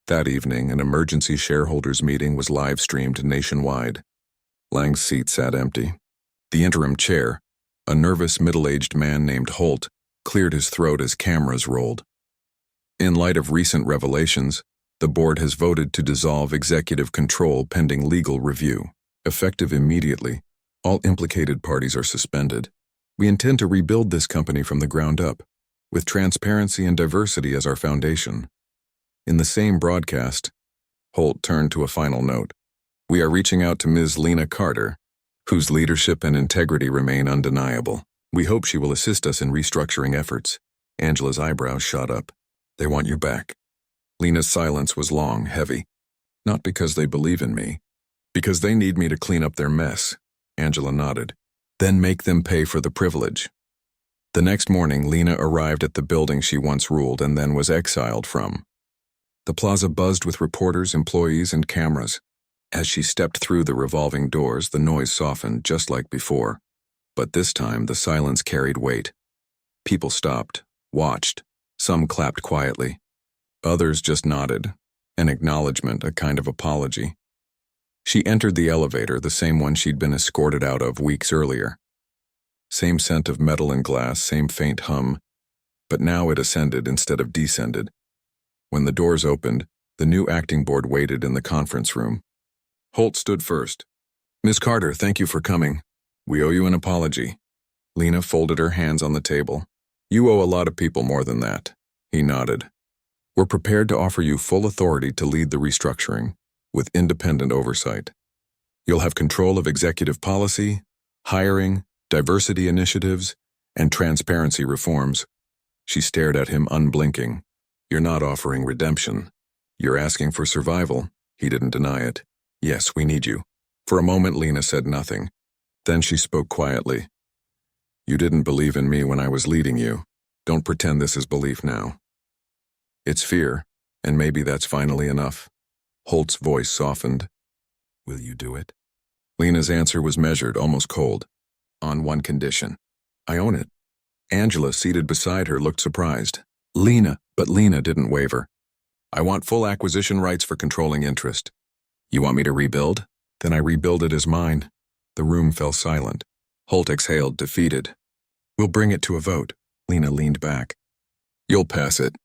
That evening, an emergency shareholders meeting was live-streamed nationwide. Lang's seat sat empty. The interim chair, a nervous middle-aged man named Holt, cleared his throat as cameras rolled. In light of recent revelations, the board has voted to dissolve executive control pending legal review. Effective immediately, all implicated parties are suspended. We intend to rebuild this company from the ground up, with transparency and diversity as our foundation. In the same broadcast, Holt turned to a final note. We are reaching out to Ms. Lena Carter, whose leadership and integrity remain undeniable. We hope she will assist us in restructuring efforts. Angela's eyebrows shot up. They want you back. Lena's silence was long, heavy. Not because they believe in me. Because they need me to clean up their mess. Angela nodded. Then make them pay for the privilege. The next morning, Lena arrived at the building she once ruled and then was exiled from. The plaza buzzed with reporters, employees, and cameras. As she stepped through the revolving doors, the noise softened just like before. But this time, the silence carried weight. People stopped, watched. Some clapped quietly. Others just nodded. An acknowledgement, a kind of apology. She entered the elevator, the same one she'd been escorted out of weeks earlier. Same scent of metal and glass, same faint hum. But now it ascended instead of descended. When the doors opened, the new acting board waited in the conference room. Holt stood first. Ms. Carter, thank you for coming. We owe you an apology. Lena folded her hands on the table. You owe a lot of people more than that. He nodded. We're prepared to offer you full authority to lead the restructuring, with independent oversight. You'll have control of executive policy, hiring, diversity initiatives, and transparency reforms. She stared at him unblinking. You're not offering redemption. You're asking for survival. He didn't deny it. Yes, we need you. For a moment, Lena said nothing. Then she spoke quietly. You didn't believe in me when I was leading you. Don't pretend this is belief now. It's fear, and maybe that's finally enough. Holt's voice softened. Will you do it? Lena's answer was measured, almost cold. On one condition. I own it. Angela, seated beside her, looked surprised. But Lena didn't waver. I want full acquisition rights for controlling interest. You want me to rebuild? Then I rebuild it as mine. The room fell silent. Holt exhaled, defeated. We'll bring it to a vote. Lena leaned back. You'll pass it,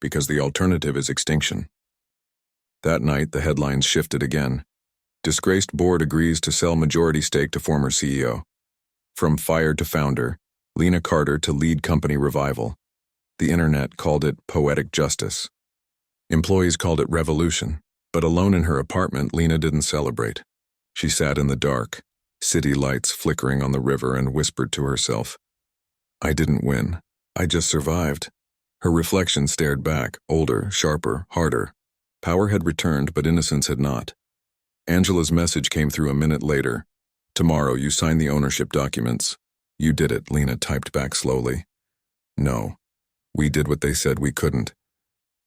because the alternative is extinction. That night, the headlines shifted again. Disgraced board agrees to sell majority stake to former CEO. From fired to founder, Lena Carter to lead company revival. The internet called it poetic justice. Employees called it revolution, but alone in her apartment, Lena didn't celebrate. She sat in the dark, city lights flickering on the river, and whispered to herself, I didn't win. I just survived. Her reflection stared back, older, sharper, harder. Power had returned, but innocence had not. Angela's message came through a minute later. Tomorrow, you sign the ownership documents. You did it, Lena typed back slowly. No. We did what they said we couldn't.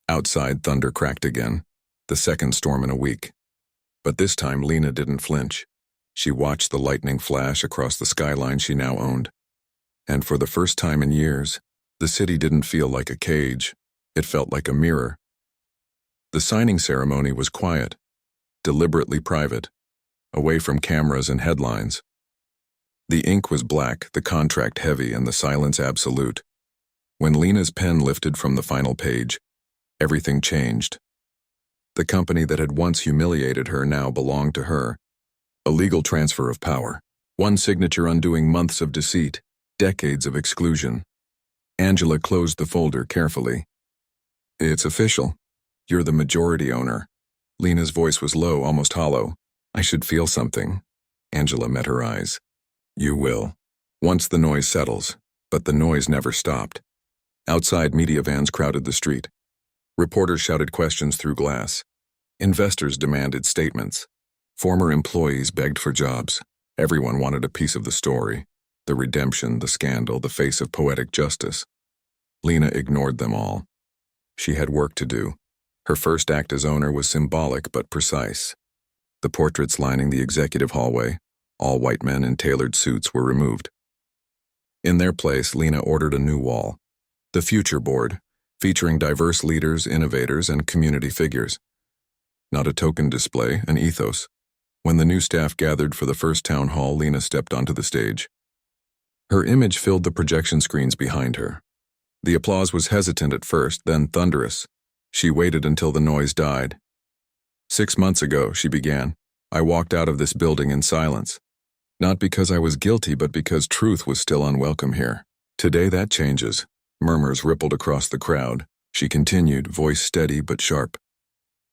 Outside, thunder cracked again. The second storm in a week. But this time, Lena didn't flinch. She watched the lightning flash across the skyline she now owned. And for the first time in years, the city didn't feel like a cage. It felt like a mirror. The signing ceremony was quiet, deliberately private, away from cameras and headlines. The ink was black, the contract heavy, and the silence absolute. When Lena's pen lifted from the final page, everything changed. The company that had once humiliated her now belonged to her. A legal transfer of power. One signature undoing months of deceit, decades of exclusion. Angela closed the folder carefully. It's official. You're the majority owner. Lena's voice was low, almost hollow. I should feel something. Angela met her eyes. You will. Once the noise settles. But the noise never stopped. Outside, media vans crowded the street. Reporters shouted questions through glass. Investors demanded statements. Former employees begged for jobs. Everyone wanted a piece of the story. The redemption, the scandal, the face of poetic justice. Lena ignored them all. She had work to do. Her first act as owner was symbolic but precise. The portraits lining the executive hallway, all white men in tailored suits, were removed. In their place, Lena ordered a new wall. The Future Board, featuring diverse leaders, innovators, and community figures. Not a token display, an ethos. When the new staff gathered for the first town hall, Lena stepped onto the stage. Her image filled the projection screens behind her. The applause was hesitant at first, then thunderous. She waited until the noise died. 6 months ago, she began, I walked out of this building in silence. Not because I was guilty, but because truth was still unwelcome here. Today that changes. Murmurs rippled across the crowd. She continued, voice steady but sharp.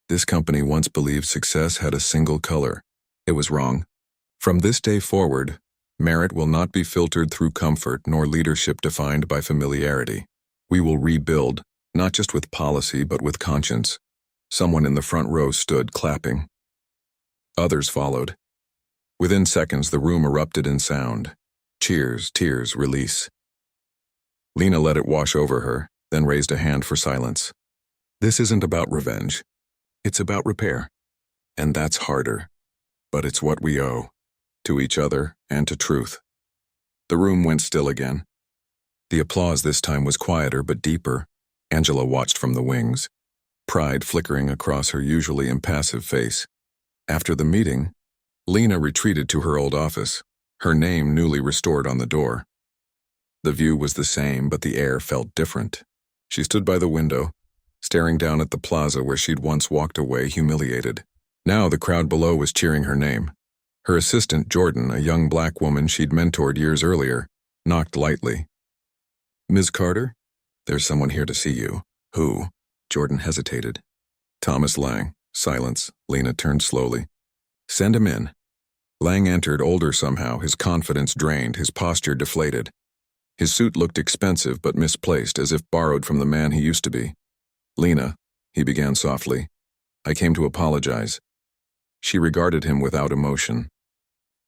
This company once believed success had a single color. It was wrong. From this day forward, merit will not be filtered through comfort nor leadership defined by familiarity. We will rebuild, not just with policy but with conscience. Someone in the front row stood, clapping. Others followed. Within seconds, the room erupted in sound. Cheers, tears, release. Lena let it wash over her, then raised a hand for silence. This isn't about revenge. It's about repair. And that's harder. But it's what we owe. To each other and to truth. The room went still again. The applause this time was quieter but deeper. Angela watched from the wings, pride flickering across her usually impassive face. After the meeting, Lena retreated to her old office, her name newly restored on the door. The view was the same, but the air felt different. She stood by the window, staring down at the plaza where she'd once walked away humiliated. Now the crowd below was cheering her name. Her assistant, Jordan, a young black woman she'd mentored years earlier, knocked lightly. Ms. Carter? There's someone here to see you. Who? Jordan hesitated. Thomas Lang. Silence. Lena turned slowly. Send him in. Lang entered, older somehow, his confidence drained, his posture deflated. His suit looked expensive but misplaced, as if borrowed from the man he used to be. Lena, he began softly, I came to apologize. She regarded him without emotion.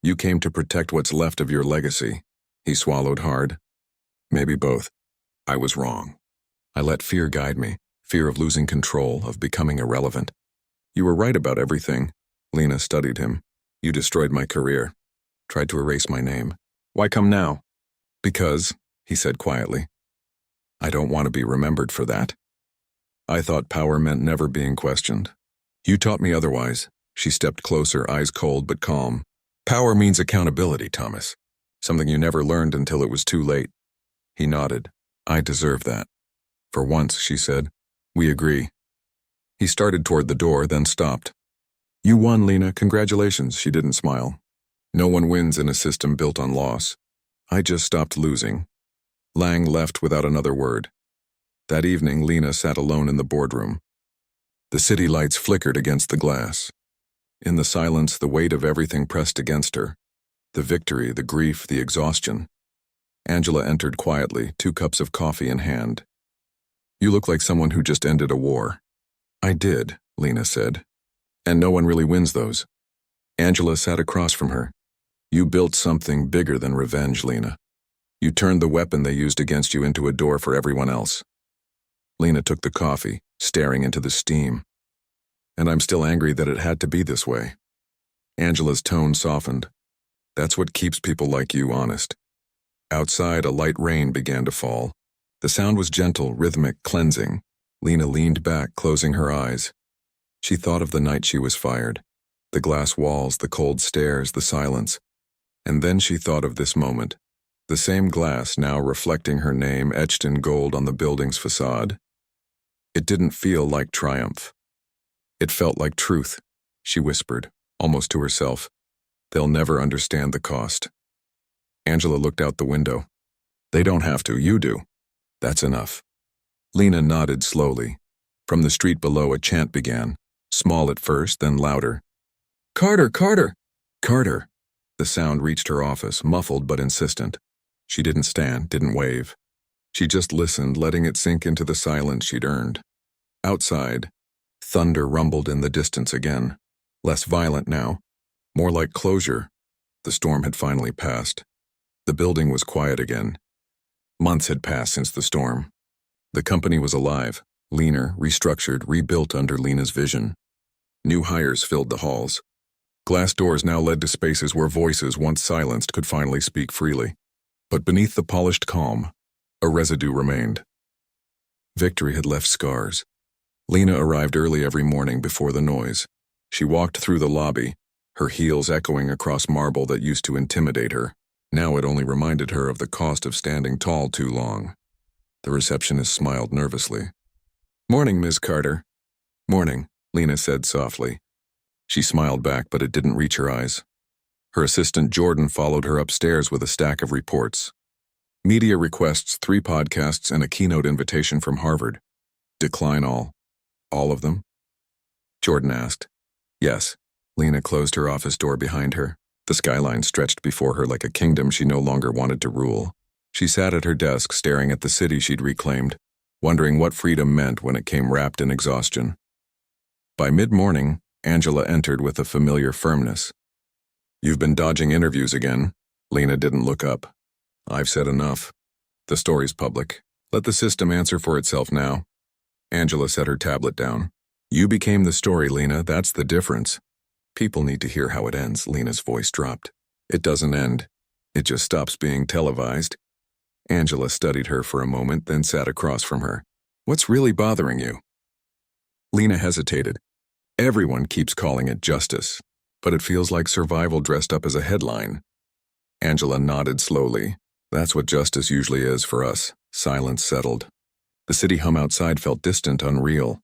You came to protect what's left of your legacy. He swallowed hard. Maybe both. I was wrong. I let fear guide me, fear of losing control, of becoming irrelevant. You were right about everything. Lena studied him. You destroyed my career. Tried to erase my name. Why come now? Because, he said quietly, I don't want to be remembered for that. I thought power meant never being questioned. You taught me otherwise. She stepped closer, eyes cold but calm. Power means accountability, Thomas. Something you never learned until it was too late. He nodded. I deserve that. For once, she said. We agree. He started toward the door, then stopped. You won, Lena. Congratulations. She didn't smile. No one wins in a system built on loss. I just stopped losing. Lang left without another word. That evening, Lena sat alone in the boardroom. The city lights flickered against the glass. In the silence, the weight of everything pressed against her. The victory, the grief, the exhaustion. Angela entered quietly, 2 cups of coffee in hand. You look like someone who just ended a war. I did, Lena said. And no one really wins those. Angela sat across from her. You built something bigger than revenge, Lena. You turned the weapon they used against you into a door for everyone else. Lena took the coffee, staring into the steam. And I'm still angry that it had to be this way. Angela's tone softened. That's what keeps people like you honest. Outside, a light rain began to fall. The sound was gentle, rhythmic, cleansing. Lena leaned back, closing her eyes. She thought of the night she was fired. The glass walls, the cold stares, the silence. And then she thought of this moment. The same glass now reflecting her name etched in gold on the building's facade. It didn't feel like triumph. It felt like truth, she whispered, almost to herself. They'll never understand the cost. Angela looked out the window. They don't have to, you do. That's enough. Lena nodded slowly. From the street below, a chant began, small at first, then louder. Carter, Carter! Carter! The sound reached her office, muffled but insistent. She didn't stand, didn't wave. She just listened, letting it sink into the silence she'd earned. Outside, thunder rumbled in the distance again. Less violent now, more like closure. The storm had finally passed. The building was quiet again. Months had passed since the storm. The company was alive, leaner, restructured, rebuilt under Lena's vision. New hires filled the halls. Glass doors now led to spaces where voices once silenced could finally speak freely. But beneath the polished calm, a residue remained. Victory had left scars. Lena arrived early every morning before the noise. She walked through the lobby, her heels echoing across marble that used to intimidate her. Now it only reminded her of the cost of standing tall too long. The receptionist smiled nervously. "Morning, Ms. Carter." "Morning," Lena said softly. She smiled back, but it didn't reach her eyes. Her assistant Jordan followed her upstairs with a stack of reports. Media requests, 3 podcasts, and a keynote invitation from Harvard. Decline all. All of them? Jordan asked. Yes. Lena closed her office door behind her. The skyline stretched before her like a kingdom she no longer wanted to rule. She sat at her desk staring at the city she'd reclaimed, wondering what freedom meant when it came wrapped in exhaustion. By mid-morning, Angela entered with a familiar firmness. "You've been dodging interviews again." Lena didn't look up. "I've said enough. The story's public. Let the system answer for itself now." Angela set her tablet down. "You became the story, Lena. That's the difference." "People need to hear how it ends," Lena's voice dropped. "It doesn't end. It just stops being televised." Angela studied her for a moment, then sat across from her. "What's really bothering you?" Lena hesitated. "Everyone keeps calling it justice, but it feels like survival dressed up as a headline." Angela nodded slowly. "That's what justice usually is for us." Silence settled. The city hum outside felt distant, unreal.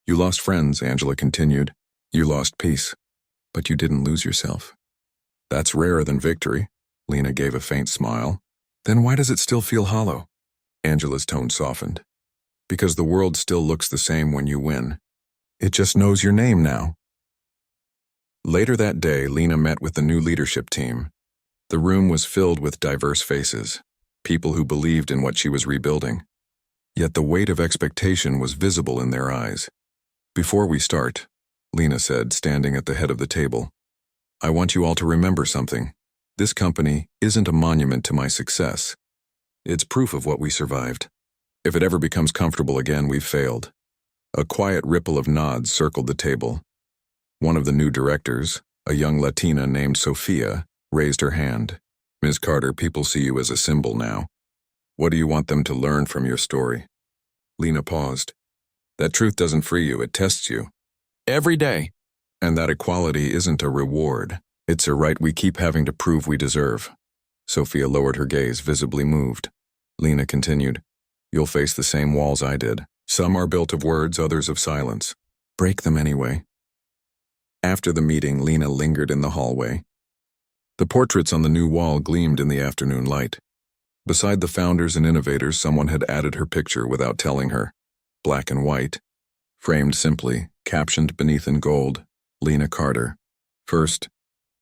"You lost friends," Angela continued. "You lost peace. But you didn't lose yourself." "That's rarer than victory." Lena gave a faint smile. "Then why does it still feel hollow?" Angela's tone softened. "Because the world still looks the same when you win. It just knows your name now." Later that day, Lena met with the new leadership team. The room was filled with diverse faces, people who believed in what she was rebuilding. Yet the weight of expectation was visible in their eyes. "Before we start," Lena said, standing at the head of the table, "I want you all to remember something. This company isn't a monument to my success. It's proof of what we survived. If it ever becomes comfortable again, we've failed." A quiet ripple of nods circled the table. One of the new directors, a young Latina named Sophia, raised her hand. "Ms. Carter, people see you as a symbol now. What do you want them to learn from your story?" Lena paused. "That truth doesn't free you, it tests you. Every day. And that equality isn't a reward. It's a right we keep having to prove we deserve." Sophia lowered her gaze, visibly moved. Lena continued, "You'll face the same walls I did. Some are built of words, others of silence. Break them anyway." After the meeting, Lena lingered in the hallway. The portraits on the new wall gleamed in the afternoon light. Beside the founders and innovators, someone had added her picture without telling her. Black and white, framed simply, captioned beneath in gold, "Lena Carter. First,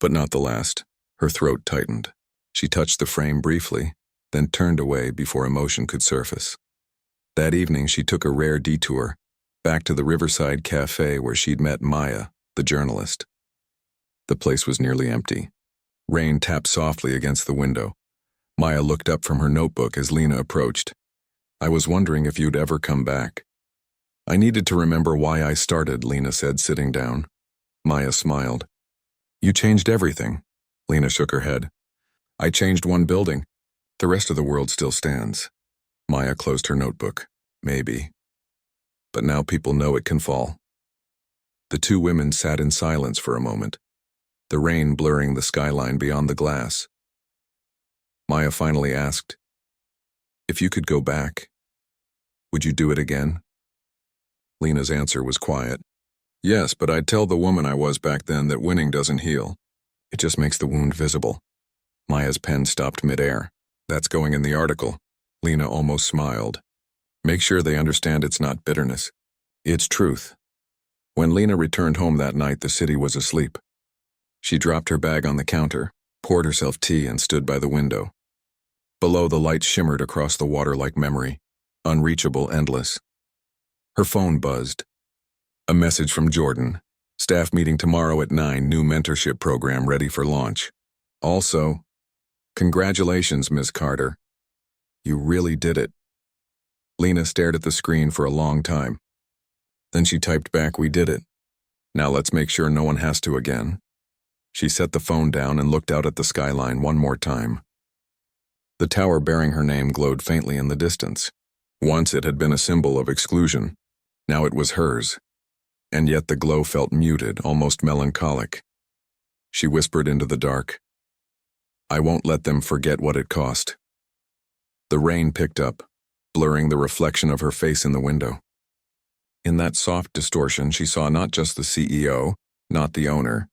but not the last." Her throat tightened. She touched the frame briefly, then turned away before emotion could surface. That evening, she took a rare detour, back to the Riverside Cafe where she'd met Maya, the journalist. The place was nearly empty. Rain tapped softly against the window. Maya looked up from her notebook as Lena approached. "I was wondering if you'd ever come back." "I needed to remember why I started," Lena said, sitting down. Maya smiled. "You changed everything." Lena shook her head. "I changed one building. The rest of the world still stands." Maya closed her notebook. "Maybe. But now people know it can fall." The two women sat in silence for a moment, the rain blurring the skyline beyond the glass. Maya finally asked, "If you could go back, would you do it again?" Lena's answer was quiet. "Yes, but I'd tell the woman I was back then that winning doesn't heal. It just makes the wound visible." Maya's pen stopped midair. "That's going in the article." Lena almost smiled. "Make sure they understand it's not bitterness. It's truth." When Lena returned home that night, the city was asleep. She dropped her bag on the counter, poured herself tea, and stood by the window. Below, the light shimmered across the water like memory, unreachable, endless. Her phone buzzed. A message from Jordan. "Staff meeting tomorrow at 9, new mentorship program ready for launch. Also, congratulations, Ms. Carter. You really did it." Lena stared at the screen for a long time. Then she typed back, "We did it. Now let's make sure no one has to again." She set the phone down and looked out at the skyline one more time. The tower bearing her name glowed faintly in the distance. Once it had been a symbol of exclusion. Now it was hers. And yet the glow felt muted, almost melancholic. She whispered into the dark, "I won't let them forget what it cost." The rain picked up, blurring the reflection of her face in the window. In that soft distortion, she saw not just the CEO, not the owner,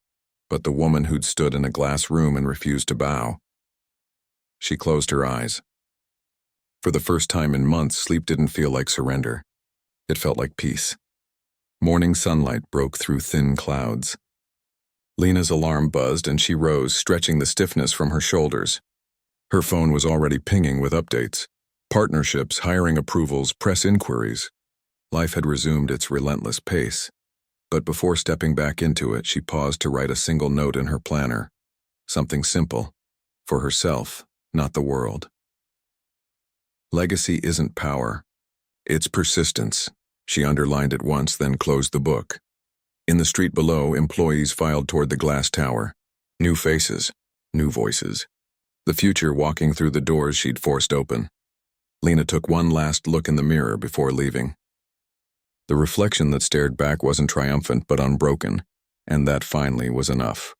but the woman who'd stood in a glass room and refused to bow. She closed her eyes. For the first time in months, sleep didn't feel like surrender. It felt like peace. Morning sunlight broke through thin clouds. Lena's alarm buzzed and she rose, stretching the stiffness from her shoulders. Her phone was already pinging with updates. Partnerships, hiring approvals, press inquiries. Life had resumed its relentless pace. But before stepping back into it, she paused to write a single note in her planner. Something simple. For herself, not the world. Legacy isn't power. It's persistence. She underlined it once, then closed the book. In the street below, employees filed toward the glass tower. New faces, new voices. The future walking through the doors she'd forced open. Lena took one last look in the mirror before leaving. The reflection that stared back wasn't triumphant but unbroken, and that finally was enough.